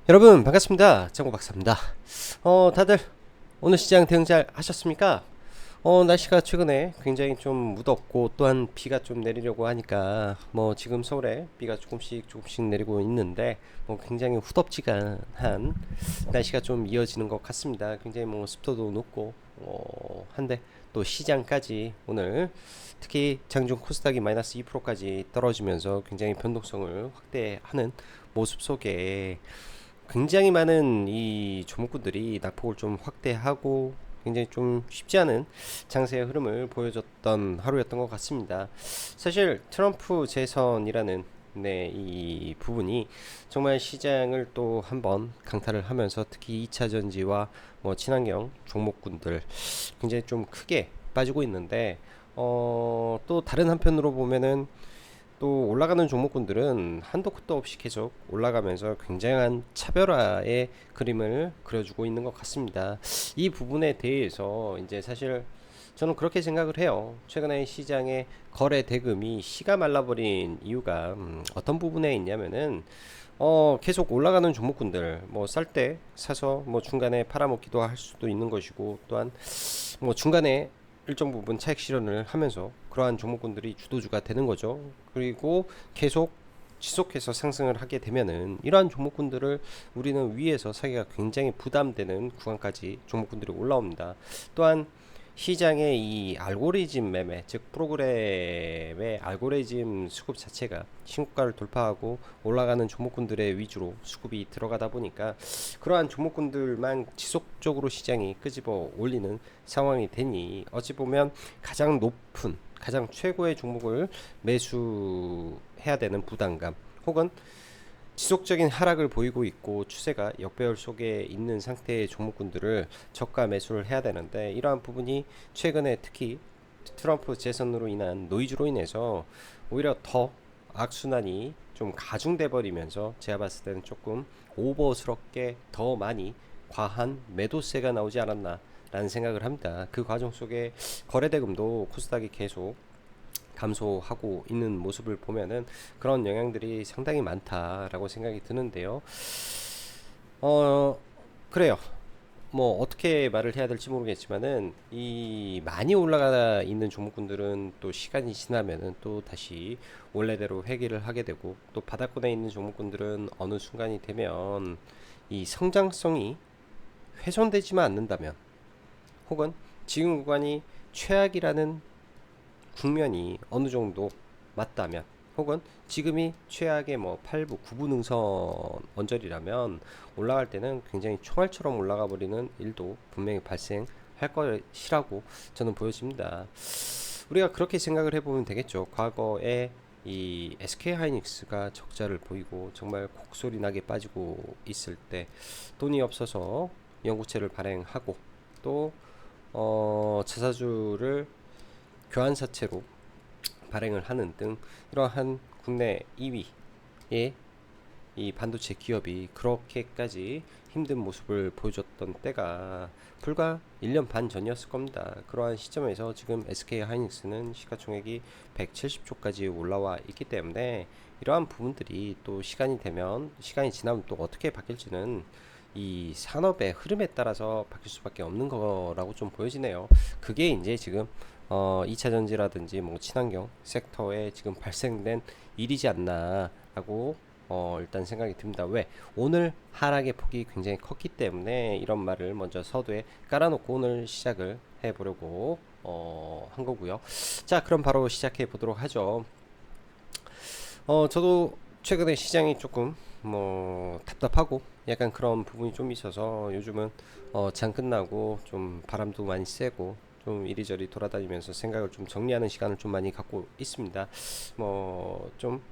여러분 반갑습니다. 정보박사입니다. 다들 오늘 시장 대응 잘 하셨습니까? 날씨가 최근에 굉장히 좀 무덥고 또한 비가 좀 내리려고 하니까 뭐 지금 서울에 비가 조금씩 내리고 있는데 뭐 굉장히 후덥지근한 날씨가 좀 이어지는 것 같습니다. 굉장히 뭐 습도도 높고 한데 또 시장까지 오늘 특히 장중 코스닥이 마이너스 2%까지 떨어지면서 굉장히 변동성을 확대하는 모습 속에 굉장히 많은 이 조목군들이 낙폭을 좀 확대하고 굉장히 좀 쉽지 않은 장세의 흐름을 보여줬던 하루였던 것 같습니다. 사실 트럼프 재선이라는 이 부분이 정말 시장을 또 한번 강타를 하면서 특히 2차 전지와 뭐 친환경 종목군들 굉장히 좀 크게 빠지고 있는데 또 다른 한편으로 보면은 또 올라가는 종목군들은 한도 끝도 없이 계속 올라가면서 굉장한 차별화의 그림을 그려주고 있는 것 같습니다. 이 부분에 대해서 이제 사실 저는 그렇게 생각을 해요. 최근에 시장의 거래 대금이 씨가 말라버린 이유가 어떤 부분에 있냐면은 계속 올라가는 종목군들 뭐 쌀 때 사서 뭐 중간에 팔아먹기도 할 수도 있는 것이고 또한 뭐 중간에 일정 부분 차익 실현을 하면서 그러한 종목군들이 주도주가 되는 거죠. 그리고 계속 지속해서 상승을 하게 되면은 이러한 종목군들을 우리는 위에서 사기가 굉장히 부담되는 구간까지 종목군들이 올라옵니다. 또한 시장의 이 알고리즘 매매, 즉 프로그램의 알고리즘 수급 자체가 신고가를 돌파하고 올라가는 종목군들의 위주로 수급이 들어가다 보니까 그러한 종목군들만 지속적으로 시장이 끄집어 올리는 상황이 되니 어찌 보면 가장 높은 가장 최고의 종목을 매수해야 되는 부담감 혹은 지속적인 하락을 보이고 있고 추세가 역배열 속에 있는 상태의 종목군들을 저가 매수를 해야 되는데 이러한 부분이 최근에 특히 트럼프 재선으로 인한 노이즈로 인해서 오히려 더 악순환이 좀 가중돼 버리면서 제가 봤을 때는 조금 오버스럽게 더 많이 과한 매도세가 나오지 않았나 라는 생각을 합니다. 그 과정 속에 거래대금도 코스닥이 계속 감소하고 있는 모습을 보면은 그런 영향들이 상당히 많다라고 생각이 드는데요. 어, 그래요. 뭐 어떻게 말을 해야 될지 모르겠지만은 이 많이 올라가 있는 종목군들은 또 시간이 지나면은 또 다시 원래대로 회귀를 하게 되고 또 바닥권에 있는 종목군들은 어느 순간이 되면 이 성장성이 훼손되지만 않는다면 혹은 지금 구간이 최악이라는 국면이 어느 정도 맞다면 혹은 지금이 최악의 뭐 8부 9부 능선 언저리라면 올라갈 때는 굉장히 총알처럼 올라가 버리는 일도 분명히 발생할 것이라고 저는 보여집니다. 우리가 그렇게 생각을 해보면 되겠죠. 과거에 이 SK 하이닉스가 적자를 보이고 정말 곡소리 나게 빠지고 있을 때 돈이 없어서 연구체를 발행하고 또 자사주를 교환사채로 발행을 하는 등 이러한 국내 2위의 이 반도체 기업이 그렇게까지 힘든 모습을 보여줬던 때가 불과 1년 반 전이었을 겁니다. 그러한 시점에서 지금 SK 하이닉스는 시가총액이 170조까지 올라와 있기 때문에 이러한 부분들이 또 시간이 지나면 또 어떻게 바뀔지는 이 산업의 흐름에 따라서 바뀔 수밖에 없는 거라고 좀 보여지네요. 그게 이제 지금 2차 전지라든지 뭐 친환경 섹터에 지금 발생된 일이지 않나라고 일단 생각이 듭니다. 왜? 오늘 하락의 폭이 굉장히 컸기 때문에 이런 말을 먼저 서두에 깔아놓고 오늘 시작을 해보려고 한 거고요. 자, 그럼 바로 시작해 보도록 하죠. 저도 최근에 시장이 조금 뭐 답답하고 약간 그런 부분이 좀 있어서 요즘은 장 끝나고 좀 바람도 많이 쐬고 좀 이리저리 돌아다니면서 생각을 좀 정리하는 시간을 좀 많이 갖고 있습니다. 좀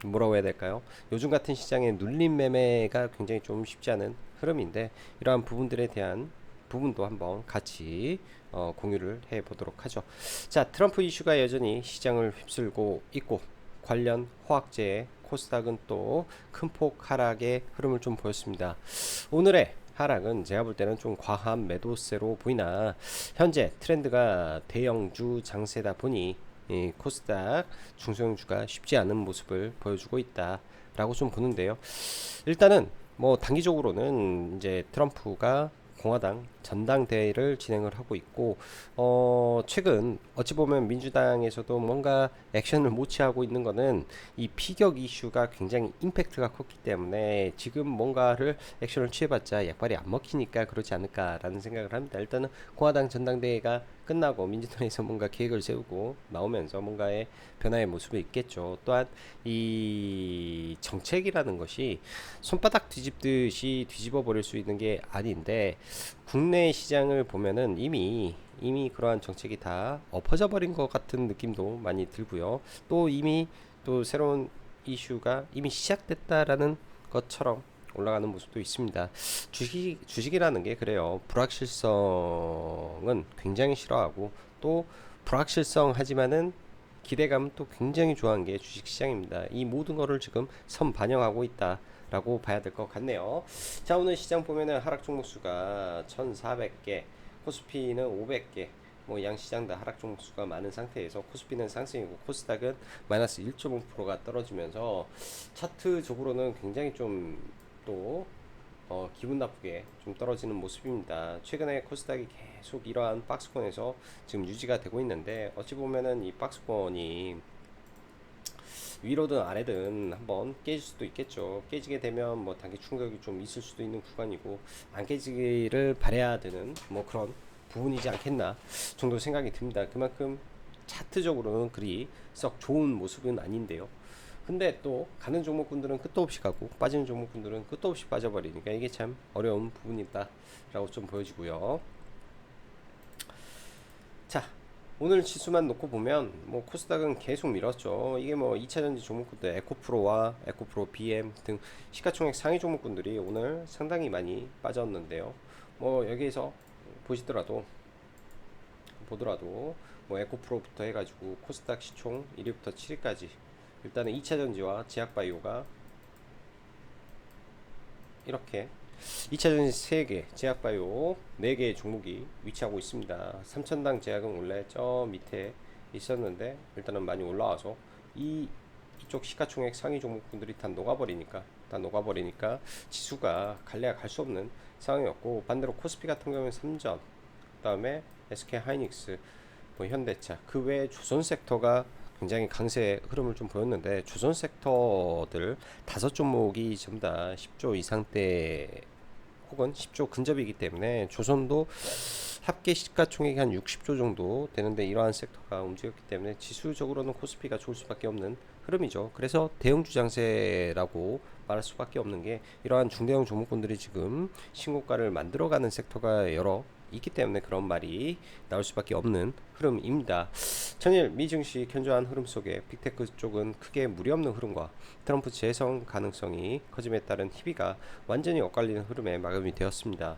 뭐라고 해야 될까요? 요즘 같은 시장의 눌림 매매가 굉장히 좀 쉽지 않은 흐름인데 이러한 부분들에 대한 부분도 한번 같이 공유를 해 보도록 하죠. 자, 트럼프 이슈가 여전히 시장을 휩쓸고 있고 관련 호황제의 코스닥은 또 큰 폭 하락의 흐름을 좀 보였습니다. 오늘의 하락은 제가 볼 때는 좀 과한 매도세로 보이나 현재 트렌드가 대형주 장세다 보니 이 코스닥 중소형주가 쉽지 않은 모습을 보여주고 있다라고 좀 보는데요. 일단은 뭐 단기적으로는 이제 트럼프가 공화당 전당대회를 진행을 하고 있고, 최근 어찌 보면 민주당에서도 뭔가 액션을 못 취하고 있는 거는 이 피격 이슈가 굉장히 임팩트가 컸기 때문에 지금 뭔가를 액션을 취해봤자 약발이 안 먹히니까 그러지 않을까라는 생각을 합니다. 일단은 공화당 전당대회가 끝나고 민주당에서 뭔가 계획을 세우고 나오면서 뭔가의 변화의 모습이 있겠죠. 또한 이 정책이라는 것이 손바닥 뒤집듯이 뒤집어 버릴 수 있는 게 아닌데, 국내 시장을 보면은 이미 그러한 정책이 다 엎어져 버린 것 같은 느낌도 많이 들고요. 또 이미 또 새로운 이슈가 이미 시작됐다라는 것처럼 올라가는 모습도 있습니다. 주식이라는 게 그래요. 불확실성은 굉장히 싫어하고, 또 불확실성하지만은 기대감은 또 굉장히 좋아하는 게 주식시장입니다. 이 모든 거를 지금 선반영하고 있다라고 봐야 될 것 같네요. 자, 오늘 시장 보면은 하락 종목수가 1,400개, 코스피는 500개, 뭐 양시장 다 하락 종목수가 많은 상태에서 코스피는 상승이고 코스닥은 마이너스 1.5%가 떨어지면서 차트적으로는 굉장히 좀또 기분 나쁘게 좀 떨어지는 모습입니다. 최근에 코스닥이 계속 이러한 박스권에서 지금 유지가 되고 있는데, 어찌 보면은 이 박스권이 위로든 아래든 한번 깨질 수도 있겠죠. 깨지게 되면 뭐 단기 충격이 좀 있을 수도 있는 구간이고, 안 깨지기를 바라야 되는 뭐 그런 부분이지 않겠나 정도 생각이 듭니다. 그만큼 차트적으로는 그리 썩 좋은 모습은 아닌데요. 근데 또 가는 종목군들은 끝도 없이 가고 빠지는 종목군들은 끝도 없이 빠져버리니까 이게 참 어려운 부분이다라고 좀 보여지고요. 자, 오늘 지수만 놓고 보면 뭐 코스닥은 계속 밀었죠. 이게 뭐 2차전지 종목군들 에코프로와 에코프로 BM 등 시가총액 상위 종목군들이 오늘 상당히 많이 빠졌는데요. 뭐 여기에서 보더라도 뭐 에코프로부터 해가지고 코스닥 시총 1위부터 7위까지, 일단은 2차전지와 제약바이오가 이렇게 2차전지 3개, 제약바이오 4개의 종목이 위치하고 있습니다. 3천당 제약은 원래 저 밑에 있었는데 일단은 많이 올라와서 이쪽 시가총액 상위 종목분들이 다 녹아버리니까 지수가 갈래야 갈 수 없는 상황이었고, 반대로 코스피 같은 경우는 3전, 그 다음에 SK 하이닉스, 뭐 현대차, 그 외에 조선 섹터가 굉장히 강세 흐름을 좀 보였는데, 조선 섹터들 5종목이 전부 다 10조 이상대 혹은 10조 근접이기 때문에 조선도 합계 시가총액이 한 60조 정도 되는데, 이러한 섹터가 움직였기 때문에 지수적으로는 코스피가 좋을 수밖에 없는 흐름이죠. 그래서 대형주 장세라고 말할 수밖에 없는 게, 이러한 중대형 종목군들이 지금 신고가를 만들어가는 섹터가 여러 있기 때문에 그런 말이 나올 수밖에 없는 흐름입니다. 전일 미 증시 견조한 흐름 속에 빅테크 쪽은 크게 무리 없는 흐름과 트럼프 재선 가능성이 커짐에 따른 희비가 완전히 엇갈리는 흐름에 마감이 되었습니다.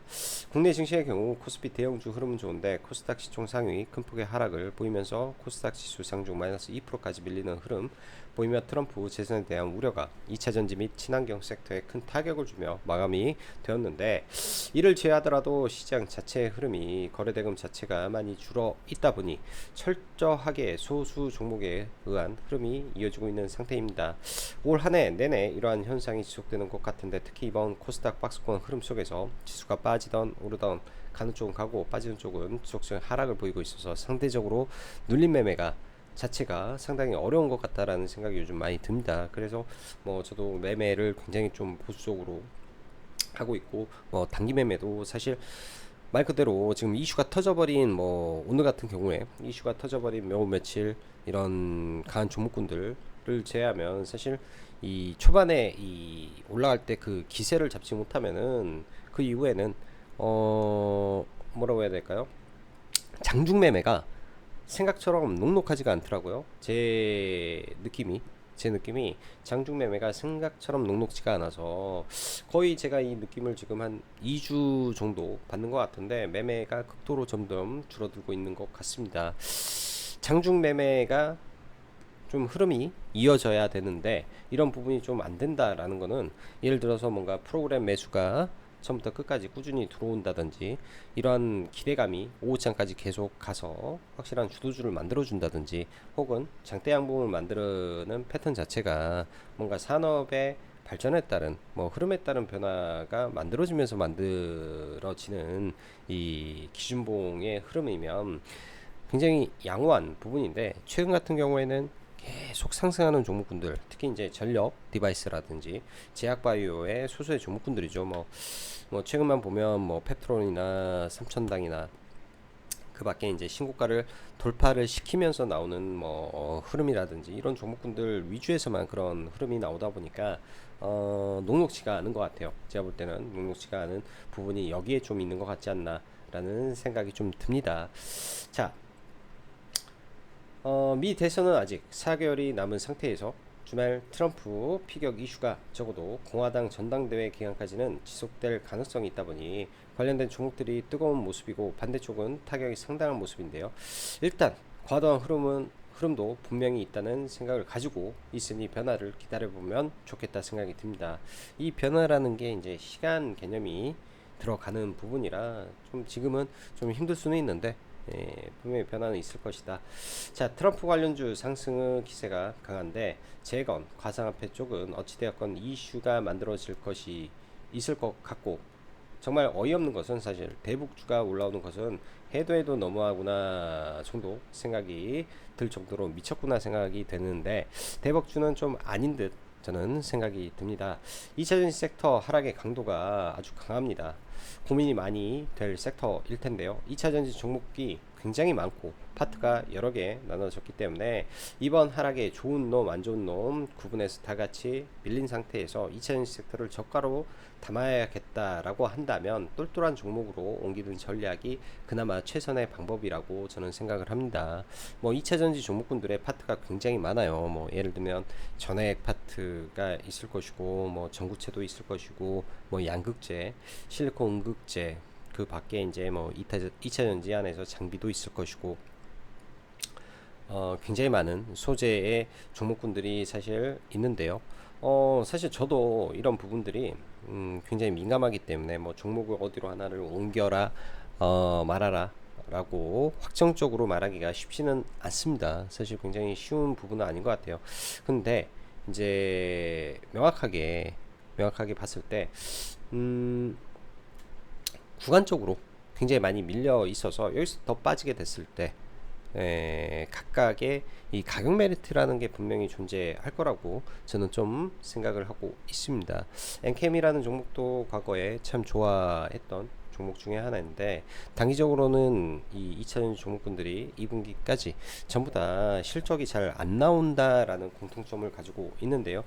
국내 증시의 경우 코스피 대형주 흐름은 좋은데 코스닥 시총 상위 큰 폭의 하락을 보이면서 코스닥 지수 상중 마이너스 2%까지 밀리는 흐름 보이며, 트럼프 재선에 대한 우려가 2차전지 및 친환경 섹터에 큰 타격을 주며 마감이 되었는데, 이를 제외하더라도 시장 자체의 흐름이 거래대금 자체가 많이 줄어 있다 보니 철저하게 소수 종목에 의한 흐름이 이어지고 있는 상태입니다. 올 한 해 내내 이러한 현상이 지속되는 것 같은데, 특히 이번 코스닥 박스권 흐름 속에서 지수가 빠지던 오르던 가는 쪽은 가고 빠지는 쪽은 지속적인 하락을 보이고 있어서 상대적으로 눌림 매매가 자체가 상당히 어려운 것 같다라는 생각이 요즘 많이 듭니다. 그래서 뭐 저도 매매를 굉장히 좀 보수적으로 하고 있고, 뭐 단기 매매도 사실 말 그대로 지금 이슈가 터져버린, 뭐 오늘 같은 경우에 이슈가 터져버린 며칠 이런 강한 종목군들을 제외하면 사실 이 초반에 이 올라갈 때 그 기세를 잡지 못하면은 그 이후에는 뭐라고 해야 될까요? 장중 매매가 생각처럼 녹록하지가 않더라고요. 제 느낌이 장중 매매가 생각처럼 녹록지가 않아서 거의 제가 이 느낌을 지금 한 2주 정도 받는 것 같은데, 매매가 극도로 점점 줄어들고 있는 것 같습니다. 장중 매매가 좀 흐름이 이어져야 되는데 이런 부분이 좀 안 된다라는 거는, 예를 들어서 뭔가 프로그램 매수가 처음부터 끝까지 꾸준히 들어온다든지, 이러한 기대감이 오후장까지 계속 가서 확실한 주도주를 만들어 준다든지, 혹은 장대 양봉을 만드는 패턴 자체가 뭔가 산업의 발전에 따른 뭐 흐름에 따른 변화가 만들어지면서 만들어지는 이 기준봉의 흐름이면 굉장히 양호한 부분인데, 최근 같은 경우에는 계속 상승하는 종목군들, 특히 이제 전력 디바이스라든지 제약 바이오의 소수의 종목군들이죠. 뭐 최근만 보면 뭐 펩트론이나 삼천당이나 그 밖에 이제 신고가를 돌파를 시키면서 나오는 뭐 흐름이라든지 이런 종목군들 위주에서만 그런 흐름이 나오다 보니까 녹록지가 않은 것 같아요. 제가 볼 때는 녹록지가 않은 부분이 여기에 좀 있는 것 같지 않나 라는 생각이 좀 듭니다. 자, 미 대선은 아직 4개월이 남은 상태에서 주말 트럼프 피격 이슈가 적어도 공화당 전당대회 기간까지는 지속될 가능성이 있다 보니 관련된 종목들이 뜨거운 모습이고, 반대쪽은 타격이 상당한 모습인데요. 일단 과도한 흐름도 분명히 있다는 생각을 가지고 있으니 변화를 기다려보면 좋겠다 생각이 듭니다. 이 변화라는 게 이제 시간 개념이 들어가는 부분이라 좀 지금은 좀 힘들 수는 있는데, 분명히 변화는 있을 것이다. 자, 트럼프 관련주 상승의 기세가 강한데, 재건, 가상화폐 쪽은 어찌되었건 이슈가 만들어질 것이 있을 것 같고, 정말 어이없는 것은 사실 대북주가 올라오는 것은 해도 너무하구나 정도 생각이 들 정도로 미쳤구나 생각이 되는데, 대북주는 좀 아닌 듯 저는 생각이 듭니다. 2차전지 섹터 하락의 강도가 아주 강합니다. 고민이 많이 될 섹터일 텐데요. 2차전지 종목이 굉장히 많고 파트가 여러 개 나눠졌기 때문에 이번 하락에 좋은 놈, 안 좋은 놈 구분해서 다 같이 밀린 상태에서 2차전지 섹터를 저가로 담아야겠다라고 한다면 똘똘한 종목으로 옮기는 전략이 그나마 최선의 방법이라고 저는 생각을 합니다. 뭐 2차전지 종목군들의 파트가 굉장히 많아요. 뭐 예를 들면 전해액 파트가 있을 것이고, 뭐 전구체도 있을 것이고, 뭐 양극재, 실리콘 음극재, 그 밖에 이제 뭐 2차전지 안에서 장비도 있을 것이고, 굉장히 많은 소재의 종목군들이 사실 있는데요. 사실 저도 이런 부분들이 굉장히 민감하기 때문에 뭐 종목을 어디로 하나를 옮겨라 말아라 라고 확정적으로 말하기가 쉽지는 않습니다. 사실 굉장히 쉬운 부분은 아닌 것 같아요. 근데 이제 명확하게 봤을 때 구간적으로 굉장히 많이 밀려 있어서 여기서 더 빠지게 됐을 때 각각의 이 가격 메리트라는 게 분명히 존재할 거라고 저는 좀 생각을 하고 있습니다. 엔캠이라는 종목도 과거에 참 좋아했던 종목 중에 하나인데, 단기적으로는 이 2차전지 종목군들이 2분기까지 전부 다 실적이 잘 안 나온다라는 공통점을 가지고 있는데요.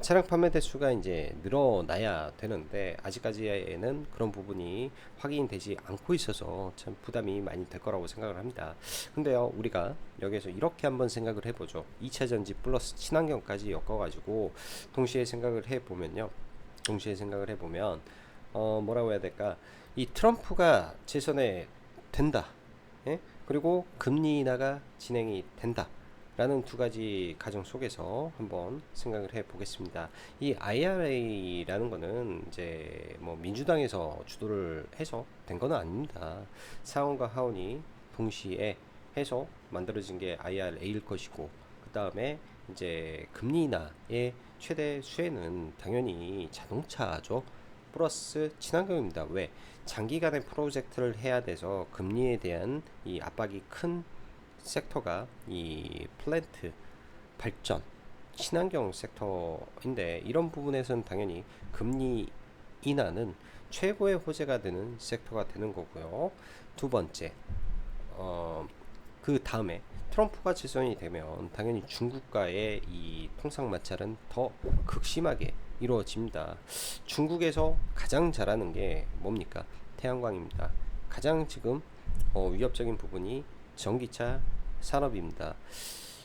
차량 판매 대수가 이제 늘어나야 되는데 아직까지는 그런 부분이 확인되지 않고 있어서 참 부담이 많이 될 거라고 생각을 합니다. 근데요, 우리가 여기서 이렇게 한번 생각을 해보죠. 2차전지 플러스 친환경까지 엮어가지고 동시에 생각을 해보면 뭐라고 해야 될까, 이 트럼프가 재선에 된다, 예? 그리고 금리 인하가 진행이 된다 라는 두 가지 가정 속에서 한번 생각을 해 보겠습니다. 이 IRA라는 거는 이제 뭐 민주당에서 주도를 해서 된 거는 아닙니다. 상원과 하원이 동시에 해서 만들어진 게 IRA일 것이고, 그 다음에 이제 금리 인하의 최대 수혜는 당연히 자동차죠. 플러스 친환경입니다. 왜? 장기간의 프로젝트를 해야 돼서 금리에 대한 이 압박이 큰 섹터가 이 플랜트 발전 친환경 섹터인데, 이런 부분에서는 당연히 금리 인하는 최고의 호재가 되는 섹터가 되는 거고요. 두 번째, 그 다음에 트럼프가 재선이 되면 당연히 중국과의 이 통상 마찰은 더 극심하게 이루어집니다. 중국에서 가장 잘하는 게 뭡니까? 태양광입니다. 가장 지금 위협적인 부분이 전기차 산업입니다.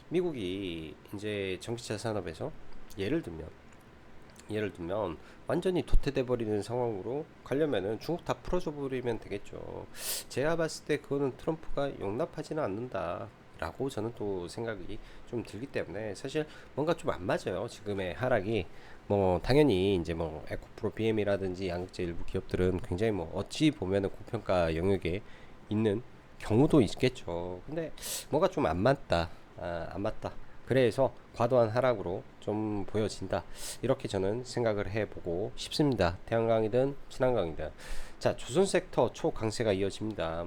미국이 이제 전기차 산업에서 예를 들면 완전히 도태돼 버리는 상황으로 가려면은 중국 다 풀어줘 버리면 되겠죠. 제가 봤을 때 그거는 트럼프가 용납하지는 않는다 라고 저는 또 생각이 좀 들기 때문에 사실 뭔가 좀 안 맞아요. 지금의 하락이 뭐 당연히 이제 뭐 에코프로 BM이라든지 양극재 일부 기업들은 굉장히 뭐 어찌 보면은 고평가 영역에 있는 경우도 있겠죠. 근데 뭔가 좀 안 맞다. 그래서 과도한 하락으로 좀 보여진다, 이렇게 저는 생각을 해보고 싶습니다. 태양광이든 친환경이든. 자, 조선 섹터 초강세가 이어집니다.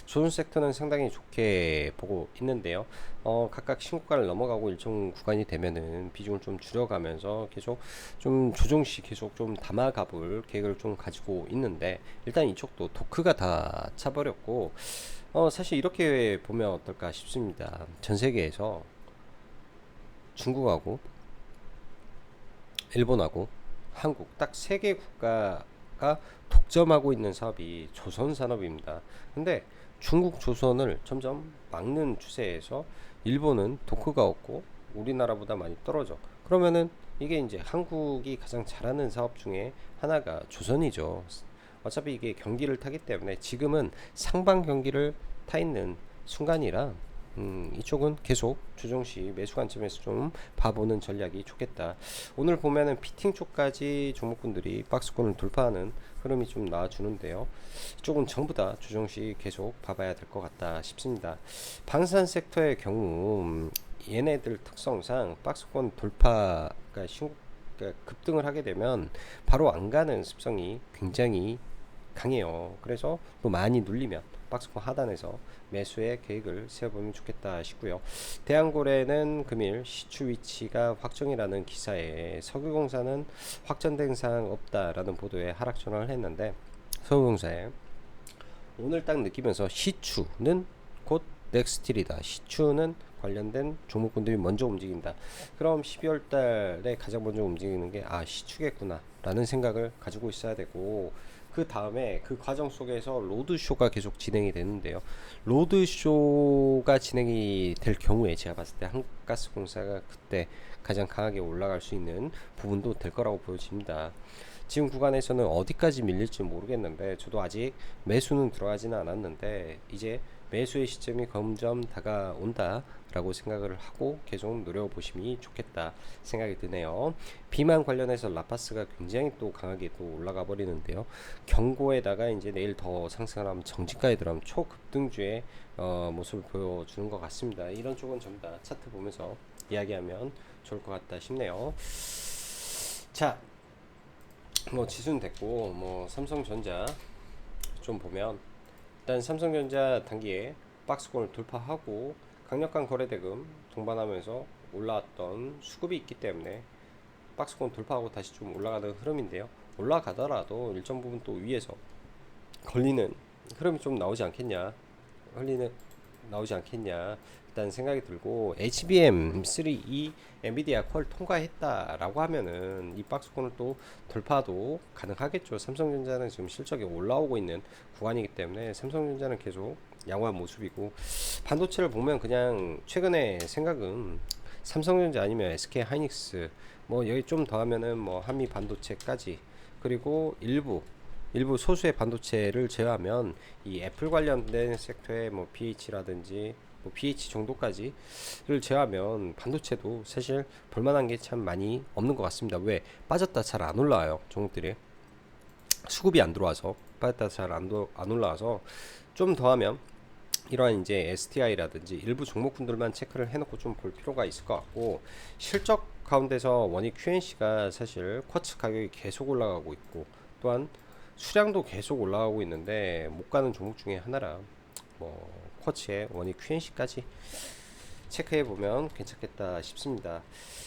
조선 섹터는 상당히 좋게 보고 있는데요. 각각 신고가를 넘어가고 일정 구간이 되면은 비중을 좀 줄여가면서 계속 좀 조정시 계속 좀 담아가볼 계획을 좀 가지고 있는데, 일단 이쪽도 토크가 다 차버렸고, 사실 이렇게 보면 어떨까 싶습니다. 전 세계에서 중국하고 일본하고 한국 딱 세 개 국가가 독점하고 있는 사업이 조선 산업입니다. 근데 중국 조선을 점점 막는 추세에서 일본은 도크가 없고 우리나라보다 많이 떨어져. 그러면은 이게 이제 한국이 가장 잘하는 사업 중에 하나가 조선이죠. 어차피 이게 경기를 타기 때문에 지금은 상방 경기를 타 있는 순간이라, 이쪽은 계속 조정시 매수 관점에서 좀 봐보는 전략이 좋겠다. 오늘 보면은 피팅 쪽까지 종목군들이 박스권을 돌파하는 흐름이 좀 나와주는데요. 이쪽은 전부 다 조정시 계속 봐봐야 될 것 같다 싶습니다. 방산 섹터의 경우 얘네들 특성상 박스권 돌파가 그러니까 급등을 하게 되면 바로 안 가는 습성이 굉장히 강해요. 그래서 또 많이 눌리면 박스권 하단에서 매수의 계획을 세워보면 좋겠다 싶고요. 대한고래는 금일 시추 위치가 확정이라는 기사에 석유공사는 확정된 사항 없다라는 보도에 하락 전환을 했는데, 석유공사에 오늘 딱 느끼면서 시추는 곧 넥스틸이다, 시추는 관련된 종목군들이 먼저 움직인다. 그럼 12월 달에 가장 먼저 움직이는 게 시추겠구나 라는 생각을 가지고 있어야 되고, 그 다음에 그 과정 속에서 로드쇼가 계속 진행이 되는데요. 로드쇼가 진행이 될 경우에 제가 봤을 때 한국가스공사가 그때 가장 강하게 올라갈 수 있는 부분도 될 거라고 보여집니다. 지금 구간에서는 어디까지 밀릴지 모르겠는데, 저도 아직 매수는 들어가지는 않았는데 이제 매수의 시점이 점점 다가온다 라고 생각을 하고 계속 노려보심이 좋겠다 생각이 드네요. 비만 관련해서 라파스가 굉장히 또 강하게 또 올라가 버리는데요. 경고에다가 이제 내일 더 상승하면 정지가에 들어가면 초급등주의 모습을 보여주는 것 같습니다. 이런 쪽은 전부 다 차트 보면서 이야기하면 좋을 것 같다 싶네요. 자, 뭐 지수는 됐고, 뭐 삼성전자 좀 보면, 일단 삼성전자 단기에 박스권을 돌파하고 강력한 거래대금 동반하면서 올라왔던 수급이 있기 때문에 박스권 돌파하고 다시 좀 올라가는 흐름인데요. 올라가더라도 일정 부분 또 위에서 걸리는 흐름이 좀 나오지 않겠냐, 일단 생각이 들고, HBM3E 엔비디아 퀄 통과했다라고 하면은 이 박스권을 또 돌파도 가능하겠죠. 삼성전자는 지금 실적이 올라오고 있는 구간이기 때문에 삼성전자는 계속 양호한 모습이고, 반도체를 보면 그냥 최근에 생각은 삼성전자 아니면 SK 하이닉스, 뭐 여기 좀 더 하면은 뭐 한미 반도체까지, 그리고 일부 소수의 반도체를 제외하면 이 애플 관련된 섹터의 뭐 BH라든지 뭐 BH 정도까지를 제외하면 반도체도 사실 볼만한 게 참 많이 없는 것 같습니다. 왜? 빠졌다 잘 안 올라와요. 종목들이 수급이 안 들어와서 빠졌다 잘 안 올라와서, 좀 더 하면 이러한 이제 STI라든지 일부 종목군들만 체크를 해놓고 좀 볼 필요가 있을 것 같고, 실적 가운데서 원익 QNC가 사실 쿼츠 가격이 계속 올라가고 있고, 또한 수량도 계속 올라가고 있는데 못 가는 종목 중에 하나라, 뭐 쿼츠의 원익 QNC까지 체크해 보면 괜찮겠다 싶습니다.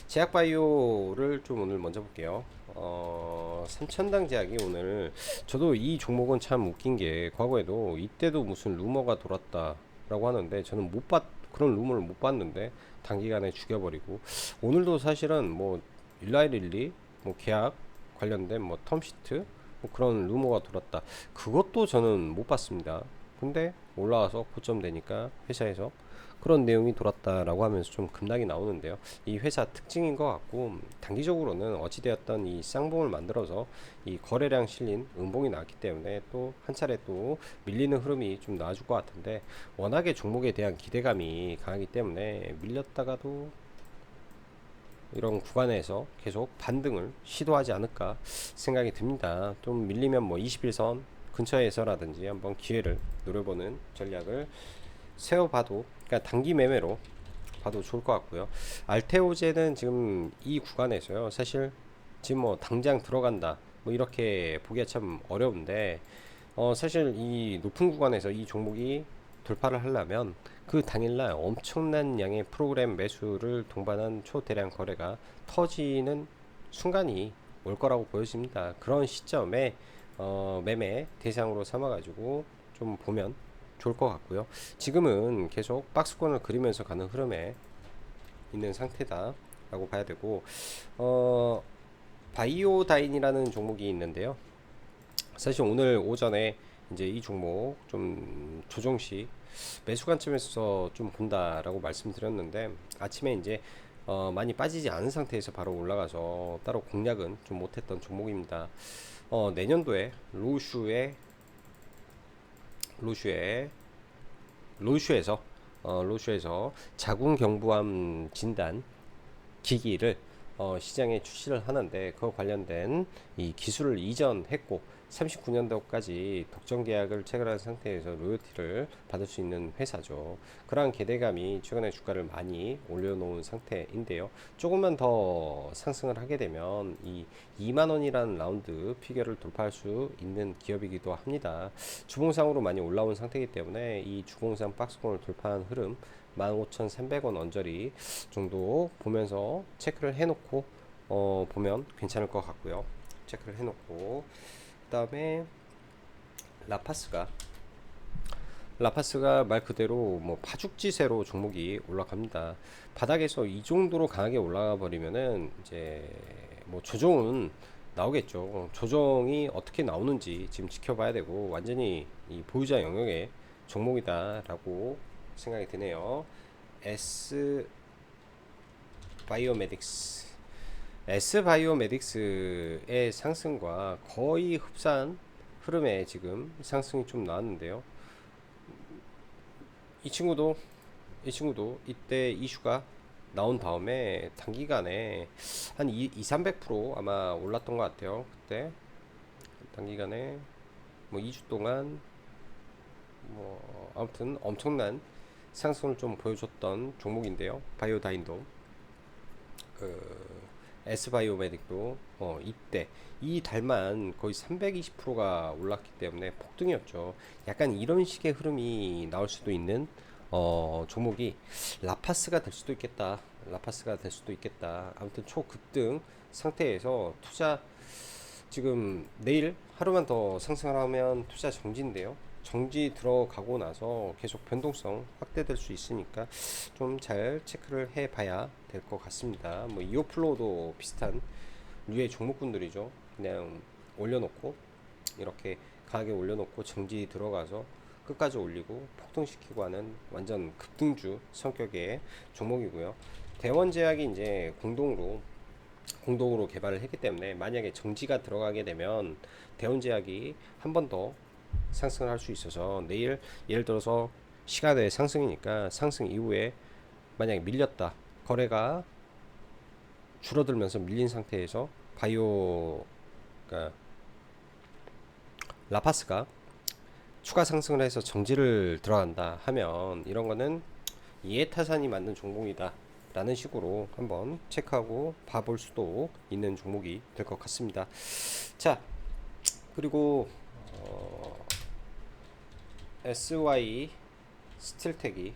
제약바이오를 좀 오늘 먼저 볼게요. 3천당 제약이 오늘, 저도 이 종목은 참 웃긴 게 과거에도 이때도 무슨 루머가 돌았다라고 하는데 저는 그런 루머를 못 봤는데 단기간에 죽여버리고, 오늘도 사실은 뭐 일라일릴리 뭐 계약 관련된 뭐 텀시트 뭐 그런 루머가 돌았다, 그것도 저는 못 봤습니다. 근데 올라와서 고점 되니까 회사에서 그런 내용이 돌았다라고 하면서 좀 급락이 나오는데요. 이 회사 특징인 것 같고, 단기적으로는 어찌되었던 이 쌍봉을 만들어서 이 거래량 실린 음봉이 나왔기 때문에 또 한 차례 또 밀리는 흐름이 좀 나와줄 것 같은데, 워낙에 종목에 대한 기대감이 강하기 때문에 밀렸다가도 이런 구간에서 계속 반등을 시도하지 않을까 생각이 듭니다. 좀 밀리면 뭐 21선 근처에서라든지 한번 기회를 노려보는 전략을 세워봐도, 그러니까 단기 매매로 봐도 좋을 것 같고요. 알테오제는 지금 이 구간에서요. 사실 지금 뭐 당장 들어간다 뭐 이렇게 보기가 참 어려운데 사실 이 높은 구간에서 이 종목이 돌파를 하려면 그 당일날 엄청난 양의 프로그램 매수를 동반한 초대량 거래가 터지는 순간이 올 거라고 보여집니다. 그런 시점에 매매 대상으로 삼아 가지고 좀 보면 좋을 것 같고요. 지금은 계속 박스권을 그리면서 가는 흐름에 있는 상태다 라고 봐야 되고, 바이오다인이라는 종목이 있는데요. 사실 오늘 오전에 이제 이 종목 좀 조정시 매수 관점에서 좀 본다라고 말씀드렸는데, 아침에 이제 많이 빠지지 않은 상태에서 바로 올라가서 따로 공략은 좀 못했던 종목입니다. 내년도에 로슈의 로슈에서 로슈에서 자궁경부암 진단 기기를 시장에 출시를 하는데, 그 관련된 이 기술을 이전했고 39년도까지 독점 계약을 체결한 상태에서 로열티를 받을 수 있는 회사죠. 그러한 기대감이 최근에 주가를 많이 올려놓은 상태인데요. 조금만 더 상승을 하게 되면 이 2만원이라는 라운드 피겨를 돌파할 수 있는 기업이기도 합니다. 주봉상으로 많이 올라온 상태이기 때문에 이 주봉상 박스권을 돌파한 흐름 15,300원 언저리 정도 보면서 체크를 해놓고 보면 괜찮을 것 같고요. 체크를 해놓고, 그 다음에 라파스가 말 그대로 뭐 파죽지세로 종목이 올라갑니다. 바닥에서 이 정도로 강하게 올라가 버리면은 이제 뭐 조정은 나오겠죠. 조정이 어떻게 나오는지 지금 지켜봐야 되고, 완전히 이 보유자 영역의 종목이다라고 생각이 드네요. S 바이오메딕스 S바이오메딕스의 상승과 거의 흡사한 흐름에 지금 상승이 좀 나왔는데요. 이 친구도 이때 이슈가 나온 다음에 단기간에 한 300% 아마 올랐던 것 같아요. 그때 단기간에 뭐 2주 동안 뭐 아무튼 엄청난 상승을 좀 보여줬던 종목인데요. 바이오다인도 S바이오메딕도 이때 이 달만 거의 320%가 올랐기 때문에 폭등이었죠. 약간 이런 식의 흐름이 나올 수도 있는 종목이 라파스가 될 수도 있겠다. 아무튼 초급등 상태에서 투자, 지금 내일 하루만 더 상승을 하면 투자 정지인데요. 정지 들어가고 나서 계속 변동성 확대될 수 있으니까 좀 잘 체크를 해 봐야 될 것 같습니다. 뭐 이오플로도 비슷한 류의 종목군들이죠. 그냥 올려놓고 이렇게 강하게 올려놓고 정지 들어가서 끝까지 올리고 폭등시키고 하는 완전 급등주 성격의 종목이고요. 대원제약이 이제 공동으로 개발을 했기 때문에, 만약에 정지가 들어가게 되면 대원제약이 한 번 더 상승을 할 수 있어서, 내일 예를 들어서 시간의 상승이니까 상승 이후에 만약에 밀렸다, 거래가 줄어들면서 밀린 상태에서 그러니까 라파스가 추가 상승을 해서 정지를 들어간다 하면, 이런 거는 이해타산이 맞는 종목이다 라는 식으로 한번 체크하고 봐볼 수도 있는 종목이 될 것 같습니다. 자, 그리고 SY 스틸텍이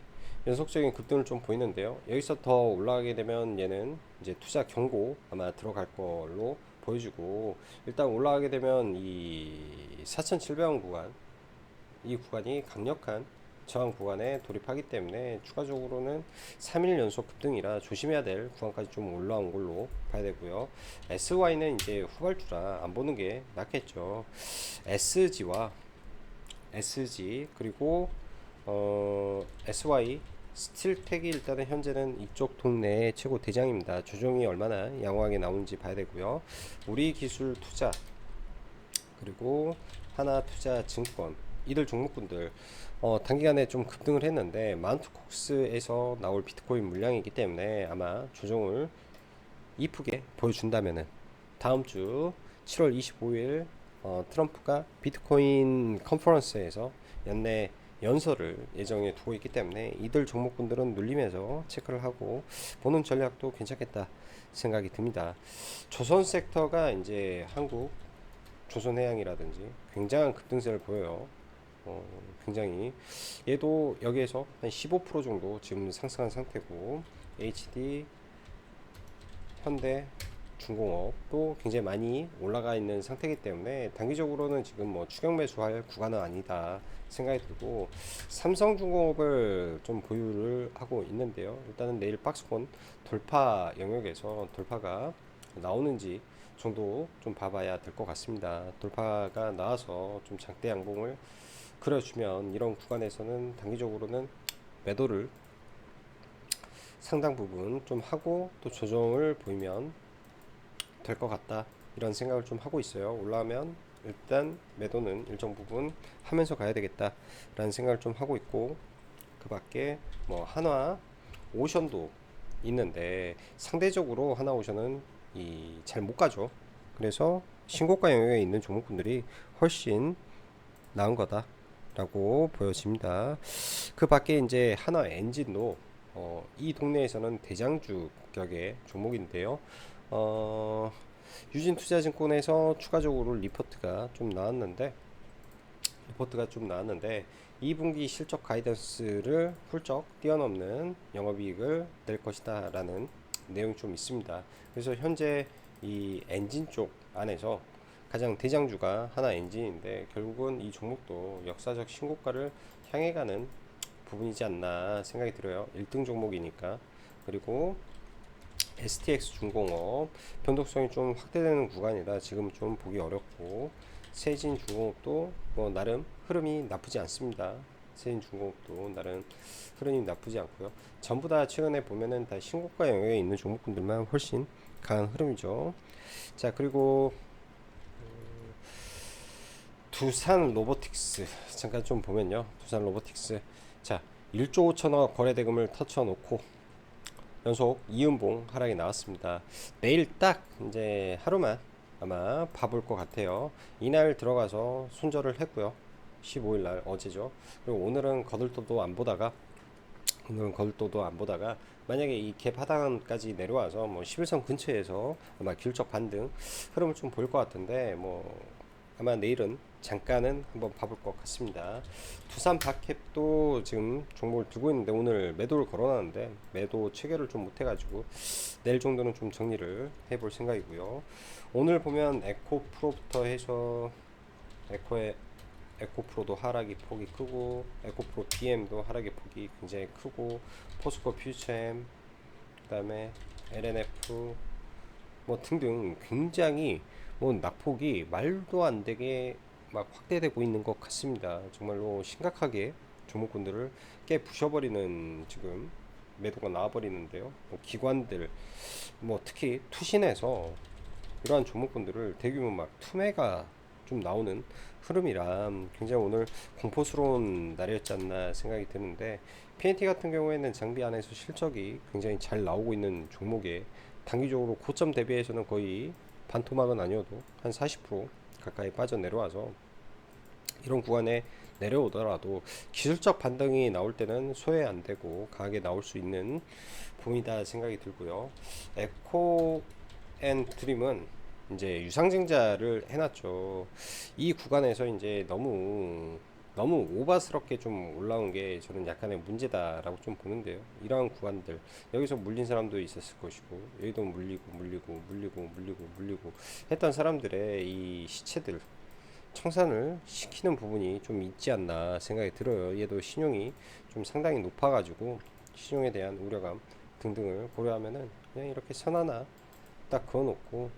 연속적인 급등을 좀 보이는데요. 여기서 더 올라가게 되면 얘는 이제 투자 경고 아마 들어갈 걸로 보여주고, 일단 올라가게 되면 이 4,700원 구간, 이 구간이 강력한 저항 구간에 돌입하기 때문에 추가적으로는 3일 연속 급등이라 조심해야 될 구간까지 좀 올라온 걸로 봐야 되고요. SY는 이제 후발주라 안 보는 게 낫겠죠. SG 그리고 SY 스틸텍이 일단은 현재는 이쪽 동네의 최고 대장입니다. 조정이 얼마나 양호하게 나오는지 봐야 되고요. 우리기술 투자 그리고 하나투자증권, 이들 종목군들 단기간에 좀 급등을 했는데, 마운트콕스에서 나올 비트코인 물량이기 때문에 아마 조정을 이쁘게 보여준다면은 다음 주 7월 25일 트럼프가 비트코인 컨퍼런스에서 연내 연설을 예정에 두고 있기 때문에 이들 종목군들은 눌리면서 체크를 하고 보는 전략도 괜찮겠다 생각이 듭니다. 조선 섹터가 이제 한국 조선해양이라든지 굉장한 급등세를 보여요. 굉장히 얘도 여기에서 한 15% 정도 지금 상승한 상태고, HD, 현대, 중공업도 굉장히 많이 올라가 있는 상태이기 때문에 단기적으로는 지금 뭐 추격 매수할 구간은 아니다 생각이 들고, 삼성중공업을 좀 보유를 하고 있는데요. 일단은 내일 박스권 돌파 영역에서 돌파가 나오는지 정도 좀 봐봐야 될 것 같습니다. 돌파가 나와서 좀 장대 양봉을 그려주면 이런 구간에서는 단기적으로는 매도를 상당 부분 좀 하고 또 조정을 보이면 될 것 같다, 이런 생각을 좀 하고 있어요. 올라오면 일단 매도는 일정 부분 하면서 가야 되겠다 라는 생각을 좀 하고 있고, 그 밖에 뭐 한화 오션도 있는데 상대적으로 하나 오션은 이 잘 못 가죠. 그래서 신고가 영역에 있는 종목군들이 훨씬 나은 거다라고 보여집니다. 그 밖에 이제 하나 엔진도 이 동네에서는 대장주 격의 종목인데요. 유진투자증권에서 추가적으로 리포트가 좀 나왔는데 2분기 실적 가이던스를 훌쩍 뛰어넘는 영업이익을 낼 것이다 라는 내용이 좀 있습니다. 그래서 현재 이 엔진 쪽 안에서 가장 대장주가 하나 엔진인데, 결국은 이 종목도 역사적 신고가를 향해 가는 부분이지 않나 생각이 들어요. 1등 종목이니까. 그리고 STX 중공업 변동성이 좀 확대되는 구간이라 지금 좀 보기 어렵고, 세진 중공업도 뭐 나름 흐름이 나쁘지 않습니다. 세진 중공업도 나름 흐름이 나쁘지 않고요. 전부 다 최근에 보면은 다 신고가 영역에 있는 종목군들만 훨씬 강한 흐름이죠. 자, 그리고 두산 로보틱스 잠깐 좀 보면요. 두산 로보틱스, 자 1조 5천억 거래대금을 터쳐놓고 연속 이음봉 하락이 나왔습니다. 내일 딱 이제 하루만 아마 봐볼 것 같아요. 이날 들어가서 손절을 했고요. 15일 날 어제죠. 그리고 오늘은 거들떠도 안 보다가 만약에 이 갭 하단까지 내려와서 뭐 11선 근처에서 아마 기술적 반등 흐름을 좀 보일 것 같은데, 뭐 아마 내일은 잠깐은 한번 봐볼 것 같습니다. 두산 박캡도 지금 종목을 두고 있는데 오늘 매도를 걸어놨는데 매도 체결을 좀 못해가지고 내일 정도는 좀 정리를 해볼 생각이고요. 오늘 보면 에코프로부터 해서 에코프로도 하락이 폭이 크고, 에코프로 BM도 하락의 폭이 굉장히 크고, 포스코 퓨처엠, 그 다음에 LNF 뭐 등등 굉장히 뭐 낙폭이 말도 안 되게 막 확대되고 있는 것 같습니다. 정말로 심각하게 종목군들을 깨 부셔버리는 지금 매도가 나와버리는데요. 뭐 기관들, 뭐 특히 투신에서 이러한 종목군들을 대규모 막 투매가 좀 나오는 흐름이라 굉장히 오늘 공포스러운 날이었지 않나 생각이 드는데, PNT 같은 경우에는 장비 안에서 실적이 굉장히 잘 나오고 있는 종목에 단기적으로 고점 대비해서는 거의 반토막은 아니어도 한 40% 가까이 빠져 내려와서 이런 구간에 내려오더라도 기술적 반등이 나올 때는 소외 안 되고 강하게 나올 수 있는 부분이다 생각이 들고요. 에코 앤 드림은 이제 유상증자를 해놨죠. 이 구간에서 이제 너무 오바스럽게 좀 올라온 게 저는 약간의 문제다라고 좀 보는데요. 이러한 구간들, 여기서 물린 사람도 있었을 것이고, 여기도 물리고 했던 사람들의 이 시체들 청산을 시키는 부분이 좀 있지 않나 생각이 들어요. 얘도 신용이 좀 상당히 높아가지고 신용에 대한 우려감 등등을 고려하면은 그냥 이렇게 선 하나 딱 그어놓고,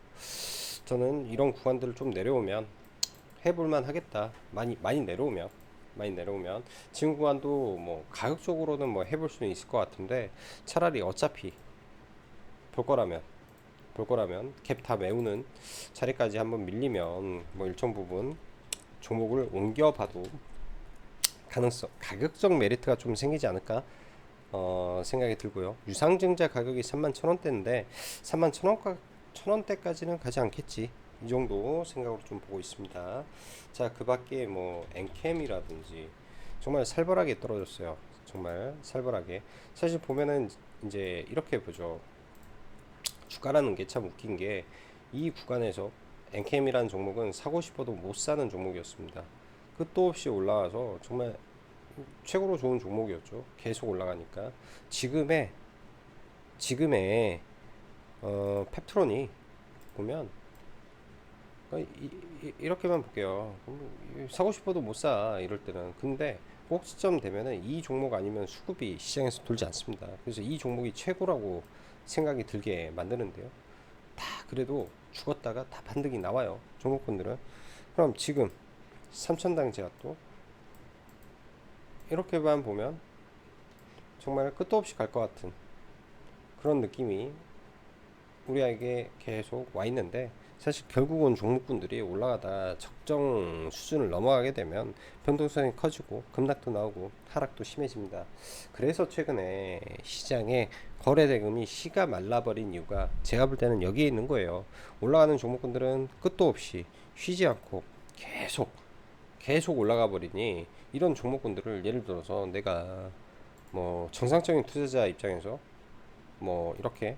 저는 이런 구간들을 좀 내려오면 해볼만 하겠다. 많이 내려오면 지금 구간도 뭐 가격적으로는 뭐 해볼 수는 있을 것 같은데, 차라리 어차피 볼 거라면 갭 다 메우는 자리까지 한번 밀리면 뭐 일정 부분 종목을 옮겨봐도 가격적 메리트가 좀 생기지 않을까 생각이 들고요. 유상증자 가격이 31,000원대인데 31,000원대까지는 가지 않겠지, 이 정도 생각으로 좀 보고 있습니다. 자, 그 밖에 뭐 엔캠이라든지 정말 살벌하게 떨어졌어요. 정말 살벌하게. 사실 보면은 이제 이렇게 보죠. 주가라는 게 참 웃긴 게 이 구간에서 엔캠이라는 종목은 사고 싶어도 못 사는 종목이었습니다. 끝도 없이 올라와서 정말 최고로 좋은 종목이었죠. 계속 올라가니까 지금의 펩트론이 보면 이렇게만 볼게요. 사고 싶어도 못 사 이럴 때는. 근데 꼭지점 되면은 이 종목 아니면 수급이 시장에서 돌지 않습니다. 그래서 이 종목이 최고라고 생각이 들게 만드는데요. 다 그래도 죽었다가 다 반등이 나와요. 종목군들은. 그럼 지금 3천당 제가 또 이렇게만 보면 정말 끝도 없이 갈 것 같은 그런 느낌이 우리에게 계속 와 있는데, 사실 결국은 종목군들이 올라가다 적정 수준을 넘어가게 되면 변동성이 커지고 급락도 나오고 하락도 심해집니다. 그래서 최근에 시장에 거래 대금이 씨가 말라버린 이유가 제가 볼 때는 여기에 있는 거예요. 올라가는 종목군들은 끝도 없이 쉬지 않고 계속 올라가 버리니, 이런 종목군들을 예를 들어서 내가 뭐 정상적인 투자자 입장에서 뭐 이렇게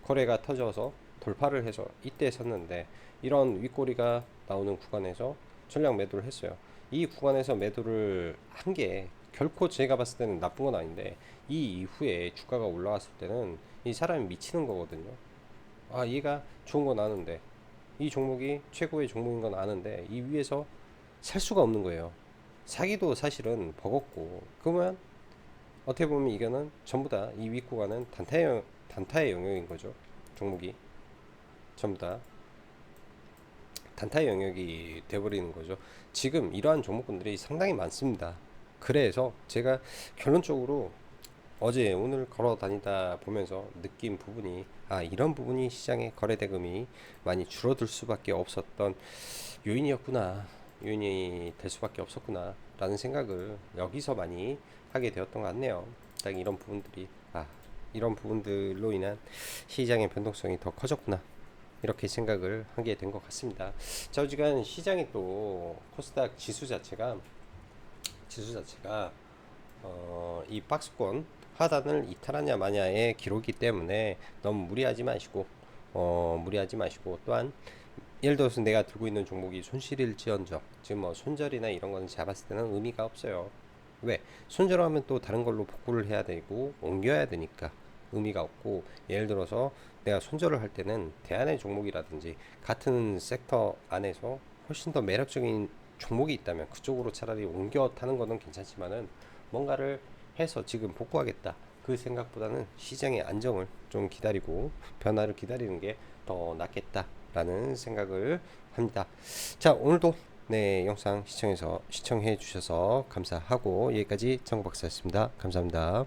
거래가 터져서 돌파를 해서 이때 샀는데, 이런 윗꼬리가 나오는 구간에서 전량 매도를 했어요. 이 구간에서 매도를 한 게 결코 제가 봤을 때는 나쁜 건 아닌데, 이 이후에 주가가 올라왔을 때는 이 사람이 미치는 거거든요. 아, 얘가 좋은 건 아는데, 이 종목이 최고의 종목인 건 아는데 이 위에서 살 수가 없는 거예요. 사기도 사실은 버겁고. 그러면 어떻게 보면 이거는 전부 다 이 윗구간은 단타의 영역인 거죠. 종목이 전부 다 단타의 영역이 돼버리는 거죠. 지금 이러한 종목군들이 상당히 많습니다. 그래서 제가 결론적으로 어제 오늘 걸어 다니다 보면서 느낀 부분이, 아, 이런 부분이 시장의 거래 대금이 많이 줄어들 수밖에 없었던 요인이었구나, 요인이 될 수밖에 없었구나 라는 생각을 여기서 많이 하게 되었던 것 같네요. 딱 이런 부분들이, 아, 이런 부분들로 인한 시장의 변동성이 더 커졌구나, 이렇게 생각을 하게 된 것 같습니다. 자, 어지간 시장이 또 코스닥 지수 자체가 이 박스권 하단을 이탈하냐 마냐의 기록이기 때문에 너무 무리하지 마시고, 또한 예를 들어서 내가 들고 있는 종목이 손실일지언정, 지금 뭐 손절이나 이런 거는 제가 봤을 때는 의미가 없어요. 왜? 손절하면 또 다른 걸로 복구를 해야 되고 옮겨야 되니까 의미가 없고, 예를 들어서 내가 손절을 할 때는 대안의 종목이라든지 같은 섹터 안에서 훨씬 더 매력적인 종목이 있다면 그쪽으로 차라리 옮겨 타는 거는 괜찮지만은, 뭔가를 해서 지금 복구하겠다 그 생각보다는 시장의 안정을 좀 기다리고 변화를 기다리는 게 더 낫겠다라는 생각을 합니다. 자, 오늘도 네, 영상 시청해 주셔서 감사하고, 여기까지 정박사였습니다. 감사합니다.